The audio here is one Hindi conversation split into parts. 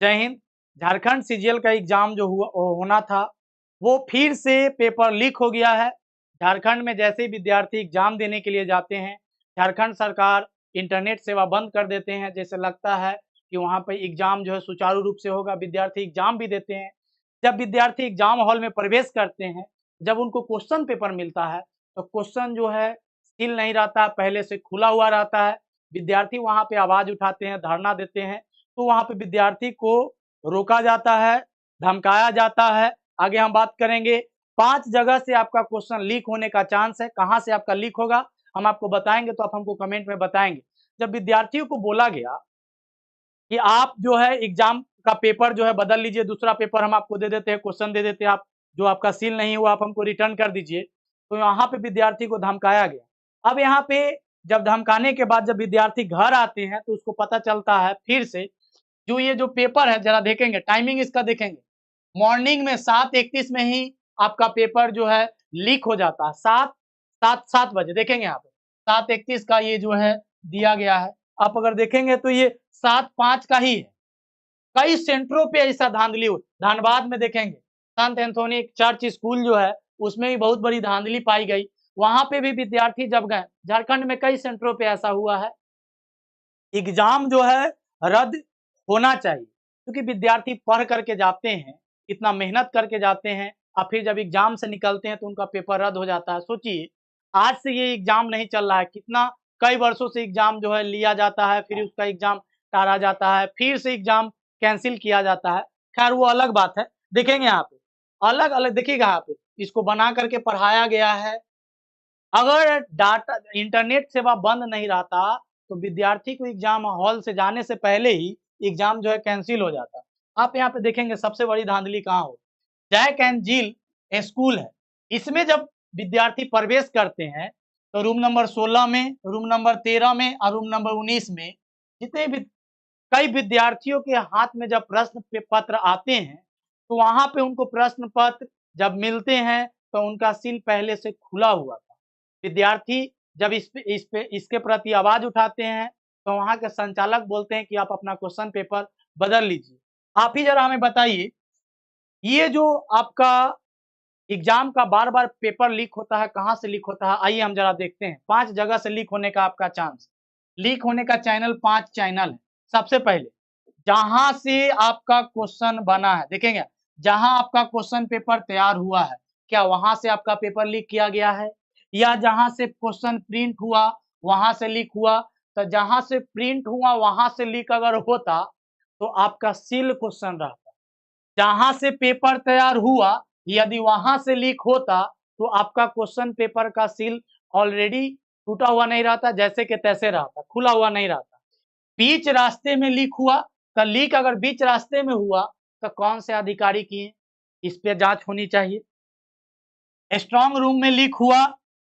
जय हिंद। झारखंड सीजीएल का एग्जाम जो होना था वो फिर से पेपर लीक हो गया है। झारखंड में जैसे ही विद्यार्थी एग्जाम देने के लिए जाते हैं, झारखंड सरकार इंटरनेट सेवा बंद कर देते हैं। जैसे लगता है कि वहाँ पर एग्जाम जो है सुचारू रूप से होगा, विद्यार्थी एग्जाम भी देते हैं। जब विद्यार्थी एग्जाम हॉल में प्रवेश करते हैं, जब उनको क्वेश्चन पेपर मिलता है तो क्वेश्चन जो है सील नहीं रहता, पहले से खुला हुआ रहता है। विद्यार्थी वहाँ पे आवाज उठाते हैं, धरना देते हैं, तो वहाँ पे विद्यार्थी को रोका जाता है, धमकाया जाता है। आगे हम बात करेंगे 5 जगह से आपका क्वेश्चन लीक होने का चांस है। कहाँ से आपका लीक होगा हम आपको बताएंगे, तो आप हमको कमेंट में बताएंगे। जब विद्यार्थियों को बोला गया कि आप जो है एग्जाम का पेपर जो है बदल लीजिए, दूसरा पेपर हम आपको दे देते हैं, क्वेश्चन दे देते हैं, आप जो आपका सील नहीं हुआ आप हमको रिटर्न कर दीजिए, तो यहाँ पे विद्यार्थी को धमकाया गया। अब यहाँ पे जब धमकाने के बाद जब विद्यार्थी घर आते हैं तो उसको पता चलता है फिर से जो ये जो पेपर है, जरा देखेंगे टाइमिंग इसका देखेंगे, मॉर्निंग में 7:31 में ही आपका पेपर जो है लीक हो जाता है। 7 बजे देखेंगे यहाँ पे 7:31 का ये जो है दिया गया है। आप अगर देखेंगे तो ये 7:05 का ही है। कई सेंटरों पे ऐसा धांधली हुई। धनबाद में देखेंगे संत एंथोनी चर्च स्कूल जो है उसमें भी बहुत बड़ी धांधली पाई गई। वहां पे भी विद्यार्थी जब गए, झारखंड में कई सेंटरों पे ऐसा हुआ है। एग्जाम जो है रद्द होना चाहिए, क्योंकि विद्यार्थी पढ़ करके जाते हैं, इतना मेहनत करके जाते हैं, और फिर जब एग्जाम से निकलते हैं तो उनका पेपर रद्द हो जाता है। सोचिए आज से ये एग्जाम नहीं चल रहा है, कितना कई वर्षों से एग्जाम जो है लिया जाता है, फिर उसका एग्जाम टाला जाता है, फिर से एग्जाम कैंसिल किया जाता है। खैर वो अलग बात है। देखेंगे यहाँ पे अलग अलग, देखिएगा यहाँ पे इसको बना करके पढ़ाया गया है। अगर डाटा इंटरनेट सेवा बंद नहीं रहता तो विद्यार्थी को एग्जाम हॉल से जाने से पहले ही एग्जाम जो है कैंसिल हो जाता। आप यहाँ पे देखेंगे सबसे बड़ी धांधली कहाँ हो, जैक एंड जिल स्कूल है। इसमें जब विद्यार्थी प्रवेश करते हैं तो रूम नंबर 16 में, रूम नंबर 13 में और रूम नंबर 19 में जितने भी कई विद्यार्थियों के हाथ में जब प्रश्न पत्र आते हैं तो वहां पे उनको प्रश्न पत्र जब मिलते हैं तो उनका सील पहले से खुला हुआ था। विद्यार्थी जब इसके प्रति आवाज उठाते हैं तो वहां के संचालक बोलते हैं कि आप अपना क्वेश्चन पेपर बदल लीजिए। आप ही जरा हमें बताइए, ये जो आपका एग्जाम का बार बार पेपर लीक होता है, कहाँ से लीक होता है, आइए हम जरा देखते हैं। 5 जगह से लीक होने का आपका चांस, लीक होने का चैनल 5 चैनल है। सबसे पहले जहां से आपका क्वेश्चन बना है, देखेंगे जहां आपका क्वेश्चन पेपर तैयार हुआ है, क्या वहां से आपका पेपर लीक किया गया है, या जहां से क्वेश्चन प्रिंट हुआ वहां से लीक हुआ। तो जहां से प्रिंट हुआ वहां से लीक अगर होता तो आपका सील क्वेश्चन रहता। जहां से पेपर तैयार हुआ यदि वहां से लीक होता तो आपका क्वेश्चन पेपर का सील ऑलरेडी टूटा हुआ नहीं रहता, जैसे कि तैसे रहता, खुला हुआ नहीं रहता। बीच रास्ते में लीक हुआ, तो लीक अगर बीच रास्ते में हुआ तो कौन से अधिकारी किए, इस पे जांच होनी चाहिए। स्ट्रांग रूम में लीक हुआ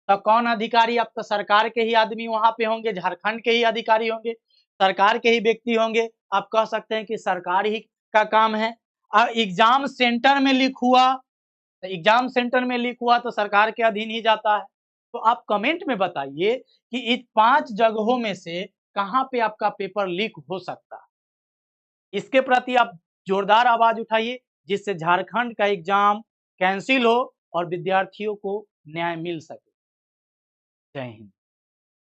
तो कौन अधिकारी, अब तो सरकार के ही आदमी वहां पे होंगे, झारखंड के ही अधिकारी होंगे, सरकार के ही व्यक्ति होंगे। आप कह सकते हैं कि सरकार ही का काम है। एग्जाम सेंटर में लीक हुआ, तो एग्जाम सेंटर में लीक हुआ तो सरकार के अधीन ही जाता है। तो आप कमेंट में बताइए कि इन 5 जगहों में से कहां पे आपका पेपर लीक हो सकता है। इसके प्रति आप जोरदार आवाज उठाइए, जिससे झारखंड का एग्जाम कैंसिल हो और विद्यार्थियों को न्याय मिल सके। जय हिंद।